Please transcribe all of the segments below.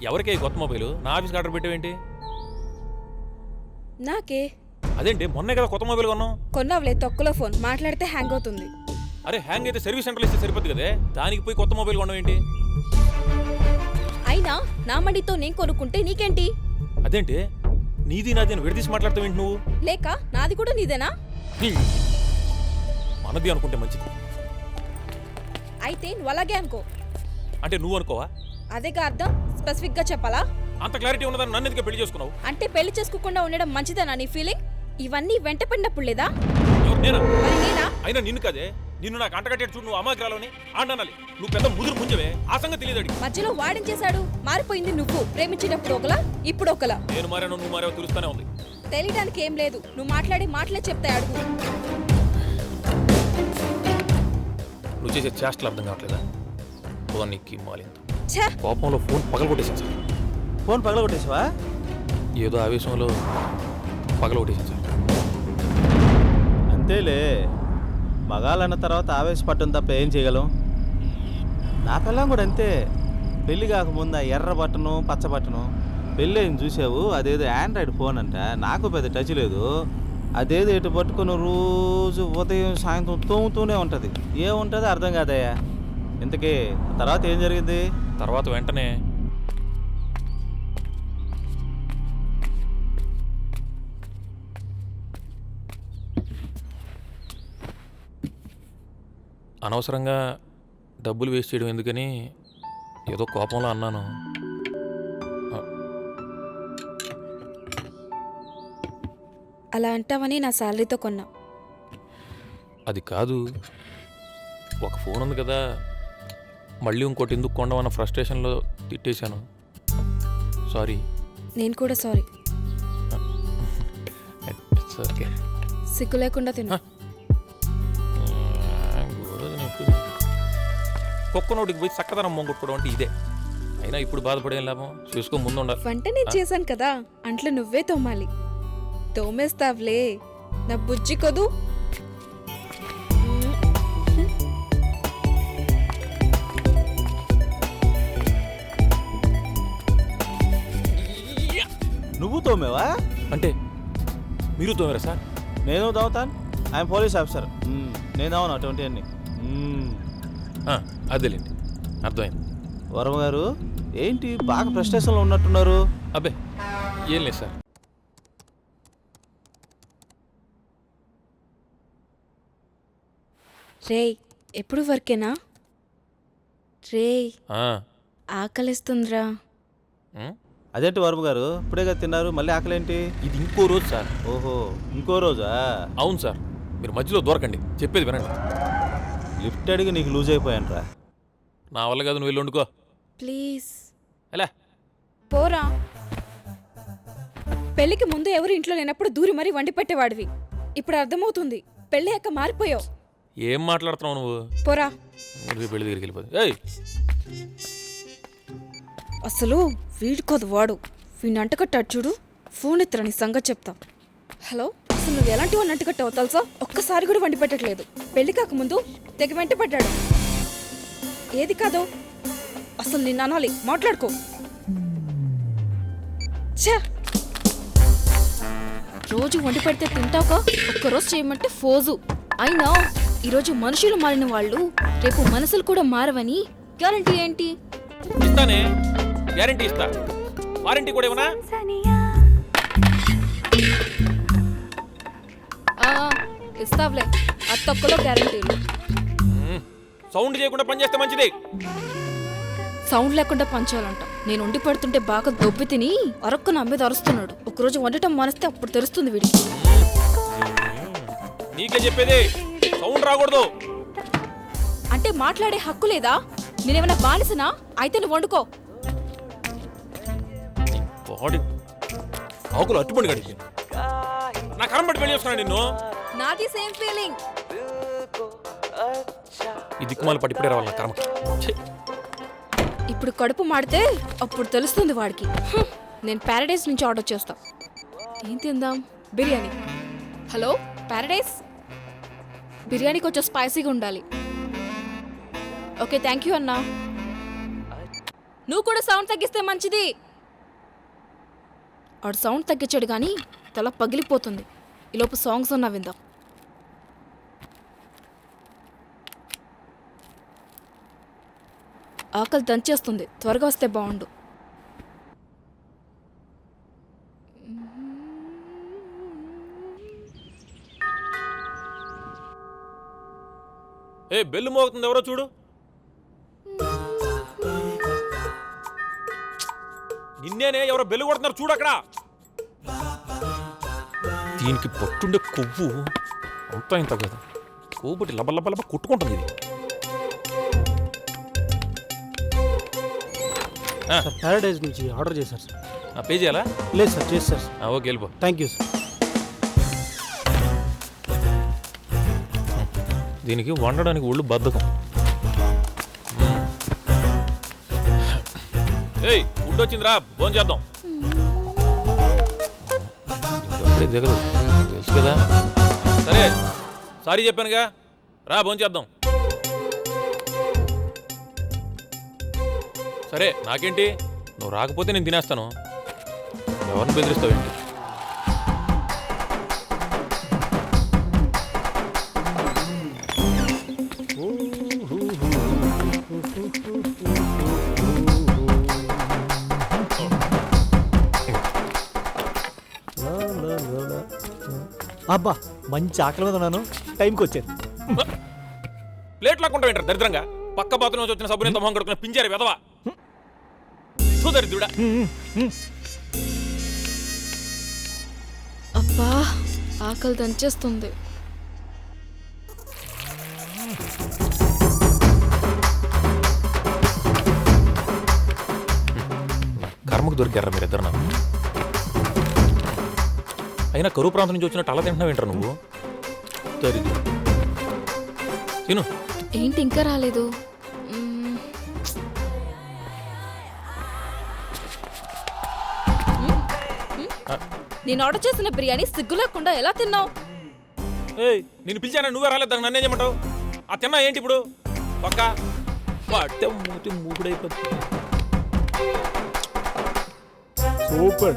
ఎవరికే కొత్త మొబైల్? నా ఆఫీస్కి ఆర్డర్ పెట్టావేంటి? నాకే. అదేంటి మొన్నే కదా కొత్త మొబైల్ కొన్నావు? కొన్నావులే తొక్కలో ఫోన్, మాట్లాడితే హ్యాంగ్ అవుతుంది. అరే హ్యాంగ్ అయితే సర్వీస్ సెంటర్లో ఇస్తే సరిపోద్ది కదే, దానికి పోయి కొత్త మొబైల్ కొన్నావేంటి? అయినా నా మడితో నేను కొనుక్కుంటే నీకేంటి? అదేంటి నీది నాది అని విడదీసి మాట్లాడతావేంటి నువ్వు? లేక నాది కూడా నీదేనా? మనది అనుకుంటే మంచిది. అయితే నువ్వు అలాగే అనుకో. అంటే నువ్వు అనుకోవా? అదేగా అర్థం, స్పెసిఫిక్ గా చెప్పాలా? అంత క్లారిటీ ఉన్నదని నన్ను ఎందుకు పెళ్లి చేసుకున్నావు? అంటే పెళ్లి చేసుకోకుండా ఉండడం మంచిదేనా నీ ఫీలింగ్? ఇవన్నీ వెంట పడినప్పుడు లేదా? నేనా? మరి నేనా? అయినా నిన్ను కదే, నిన్ను నాకు అంటగట్టేట్టు చూడు. నువ్వు అమాయకురాలని ఆండాలి. నువ్వు పెద్ద ముదురు పుంజవే, ఆ సంగతి తెలియదు. మధ్యలో వాడించేశాడు. మారిపోయింది నువ్వు. ప్రేమించినప్పుడు ఒకలా, ఇప్పుడు ఒకలా. నేను మారాను, నువ్వు మారావు తెలుస్తానే ఉంది. తెలియడానికి ఏం లేదు, నువ్వు మాట్లాడే మాటలే చెప్తాయి. అడుగు. నువ్వు చేసే చేష్టలు అర్థం కావట్లేదా? ఫోన్కి మాలింది ఛే! కోపంలో ఫోన్ పగలగొట్టేసాను సార్. ఫోన్ పగలగొట్టేసావా? ఏదో ఆవేశంలో పగలగొట్టేసాను సార్. అంతేలే, మగాలన్న తర్వాత ఆవేశపడటం తప్ప ఏం చేయగలం? నా పిల్లం కూడా అంతే. పెళ్ళి కాకముందు ఆ ఎర్ర బట్టను పచ్చ బట్టను, పెళ్ళి అయింది చూసావు, అదేదో ఆండ్రాయిడ్ ఫోన్ అంట. నాకు పెద్ద టచ్ లేదు. అదేదో ఇటు పట్టుకుని రోజు ఉదయం సాయంత్రం తోముతూనే ఉంటుంది. ఏముంటుంది అర్థం కాదయ్యా. ఇంతకీ తర్వాత ఏం జరిగింది? తర్వాత వెంటనే అనవసరంగా డబ్బులు వేస్ట్ చేయడం ఎందుకని ఏదో కోపంలో అన్నాను. అలా అంటావని నా శాలరీతో కొన్నా. అది కాదు, ఒక ఫోన్ ఉంది కదా, మళ్ళీ ఇంకోటి ఎందుకు కొండమన్న ఫ్రస్ట్రేషన్లో తిట్టేశాను. సారీ. నేను కూడా సారీ. ఓకే. సిగ్గు లేకుండా తిన్నా. కుక్క నోటికి పోయి చక్కదనం మొంగొట్టుకోవడం అంటే ఇదే. అయినా ఇప్పుడు బాధపడేం లాభం, చూసుకో ముందు ఉండాలి. వంట నేను చేశాను కదా, అంట్లో నువ్వే తోమాలి. తోమేస్తావులే నా బుజ్జి కొదు. నువ్వు తోమేవా? అంటే మీరు తోమారా సార్? నేను తోముతాను. I'm police officer. నేను అవును అటువంటి అన్ని. అదేలేండి, అర్థమైంది. వరమ గారు ఏంటి బాగా ఫ్రస్ట్రేషన్లో ఉన్నట్టున్నారు? అబ్బే ఏం లేదు సార్. రేయ్, ఎప్పుడు వర్కేనా? రేయ్, ఆకలిస్తుందిరా. అదేంటి వరమ గారు, ఇప్పుడే కదా తిన్నారు, మళ్ళీ ఆకలేంటి? ఇది ఇంకో రోజు సార్. ఓహో, ఇంకో రోజా? అవును సార్, మీరు మధ్యలో దొరకండి, చెప్పేది వినండి. లిఫ్ట్ అడిగి నీకు లూజ్ అయిపోయానురా. నా వల్ల కాదు, నువ్వు వెళ్ళి వండుకో ప్లీజ్. ఎలా పోరా. పెళ్లికి ముందు ఎవరు ఇంట్లో లేనప్పుడు దూరి మరీ వండి పెట్టేవాడివి. ఇప్పుడు అర్థమవుతుంది, పెళ్లి అక్క మారిపోయావు. ఏం మాట్లాడుతున్నావు నువ్వు? పోరా. నువ్వు పెళ్లి దగ్గరికి వెళ్ళిపోతుంది. ఏయ్, అసలు వీడు కాదు వాడు. వీడిని అంటకట్టాడు చూడు. ఫోన్ ఎత్తరా, నీ సంగతి చెప్తా. హలో, అసలు నువ్వు ఎలాంటి వాడిని అంటకట్టావు తెలుసా? ఒక్కసారి కూడా వండి పెట్టట్లేదు. పెళ్లి కాకముందు తెగ వెంట పడ్డాడు. ఏది కాదో అసలు నిన్ను అనాలి, మాట్లాడుకో. ఛే! రోజు వండి పెడితే తింటావుగా, ఒక్కరోజు చేయమంటే ఫోజు. అయినా ఈరోజు మనుషులు మారిన వాళ్ళు రేపు మనసులు కూడా మారవని గ్యారంటీ ఏంటి? ఇస్తానే, గ్యారంటీ ఇస్తా. వారంటీ కూడా ఇవ్వనా? ఇస్తావులే, అత్తొక్కలో గ్యారంటీలు. సౌండ్ చేయకుండా పనిచేస్తే మంచిది. సౌండ్ లేకుండా పంచాలంట. నేను వండి పెడుతుంటే బాగా దొబ్బి తిని అరక్కు నా మీద అరుస్తున్నాడు. ఒకరోజు వండటం మానేస్తే అప్పుడు తెలుస్తుంది వీడికి. నీకే చెప్పేది, సౌండ్ రాకూడదు. అంటే మాట్లాడే హక్కు లేదా? నేనేమన్నా బానిసనా? అయితే నువ్వు వండుకో. ఆకులు అట్టుబడి గడిచి నా కరం పట్టి పెళ్లి చేసుకున్నా నిన్ను. నాది సేమ్ ఫీలింగ్. ఈ దిక్కుమాలు పట్టి ఇప్పుడే రావాలి నా కర్మకి. ఇప్పుడు కడుపు మాడితే అప్పుడు తెలుస్తుంది వాడికి. నేను ప్యారడైస్ నుంచి ఆర్డర్ చేస్తా. ఏం తిందాం? బిర్యానీ. హలో ప్యారడైస్, బిర్యానీ కొంచెం స్పైసీగా ఉండాలి. ఓకే, థ్యాంక్ యూ అన్నా. నువ్వు కూడా సౌండ్ తగ్గిస్తే మంచిది. ఆడు సౌండ్ తగ్గించాడు కానీ తల పగిలిపోతుంది. ఈలోపు సాంగ్స్ అన్నా విందాం. ఆకలి దంచేస్తుంది, త్వరగా వస్తే బాగుండు. ఏ బెల్లు మోగుతుంది, ఎవరో చూడు. నిన్నేనే, ఎవరో బెల్లు కొడుతున్నారు చూడు అక్కడ. దీనికి పట్టుండే కొవ్వు అంతా ఇంత కదా, కొవ్వు బట్టి లబ్బ లబ్బ లబ్బ కొట్టుకుంటుంది ఇది. ప్యారడైజ్ నుంచి ఆర్డర్ చేశారు సార్. పే చేయాలా? లేదు సార్, చేశారు సార్. ఓకే, వెళ్ళిపో. Thank you sir. దీనికి వండడానికి ఒళ్ళు బద్ధకం. ఏయ్, ఫుడ్ వచ్చిందిరా, భోజనం చేద్దాం. దిగదు తెలుసు కదా. సరే, సారీ చెప్పానుగా, రా భోజనం చేద్దాం. సరే, నాకేంటి, నువ్వు రాకపోతే నేను తినేస్తాను. ఎవరిని బెదిరిస్తావేంటి? అబ్బా, మంచి ఆకలి మీద ఉన్నాను, టైంకి వచ్చాను. ప్లేట్ లాక్కుంటా ఏంటారు దరిద్రంగా. పక్క బాత్రూమ్ నుంచి వచ్చిన సబ్బుని మొహం కడుకున్న పింజారు వెదవా. దరిద్రుడా. అబ్బా, ఆకలి దంచేస్తుంది. కర్మకు దొరికారా మీరిద్దరు నాకు. అయినా కరువు ప్రాంతం నుంచి వచ్చినట్టు అలా తింటున్నావు ఏంటారు నువ్వు? తిను. ఏంటి ఇంకా రాలేదు? నేను ఆర్డర్ చేసిన బిర్యానీ సిగ్గు లేకుండా ఎలా తిన్నావు? ఏయ్, నేను పిలిచానా, నువ్వే రాలేదు, దాన్ని నన్నేం చేయమంటావు? ఆ తిన్నా ఏంటి ఇప్పుడు? పక్క పట్టే మూతి మూకుడైపోతుంది. సూపర్.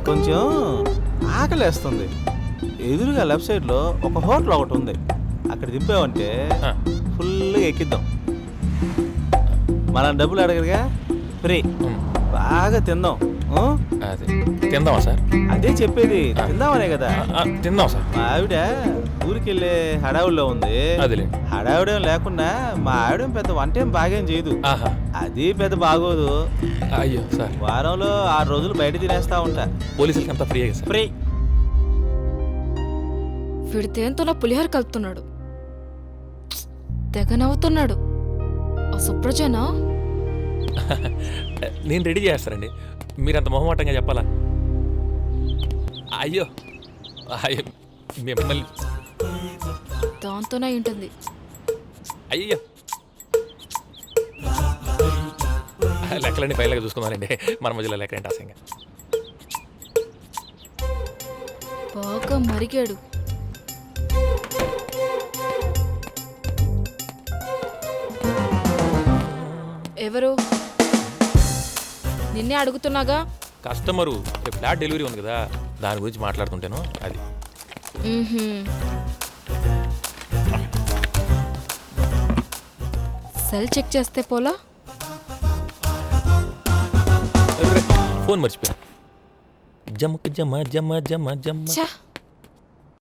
కొంచెం ఆకలేస్తుంది. ఎదురుగా లెఫ్ట్ సైడ్లో ఒక హోటల్ ఒకటి ఉంది, అక్కడ దింపామంటే ఫుల్గా ఎక్కిద్దాం. మనం డబ్బులు అడగరుగా, ఫ్రీ. బాగా తిందాం. అదే తిందామా సార్? అదే చెప్పేది, తిందామనే కదా. తిందాం సార్. మా ఆవిడ ఊరికెళ్ళే హడావుల్లో ఉంది. అదిలే. హడావుడేం లేకుండా మా ఆవిడేం పెద్ద వంటేం బాగేం చేయదు. అది పెద్ద బాగోదు. అయ్యో సార్, వారంలో 6 రోజులు బయట తినేస్తా ఉంటా. పోలీసులకి అంతా ఫ్రీ సార్. ఫ్రీ. వీడి దేంతో నా పులిహోర కలుపుతున్నాడు, తెగ నవ్వుతున్నాడు. ఆ సుప్రజనా? నేను రెడీ చేస్తానండి, మీరంత మొహమాటంగా చెప్పాలా? అయ్యో అయ్యో, మిమ్మల్ని దాంతోనే ఉంటుంది. అయ్యో, లెక్కలన్నీ పైలాగా చూసుకున్నానండి, మన మధ్యలో లెక్కలేంటి ఆశంగా. బాగా మరిగాడు. ఎవరు? నిన్నే అడుగుతున్నాగా. కస్టమరు రేపు ఫ్లాట్ డెలివరీ ఉంది కదా, దాని గురించి మాట్లాడుతుంటాను. అది సెల్ చెక్ చేస్తే పోలా? ఫోన్ మర్చిపోయా. జమ్మకు జమ జమ జమ జమ.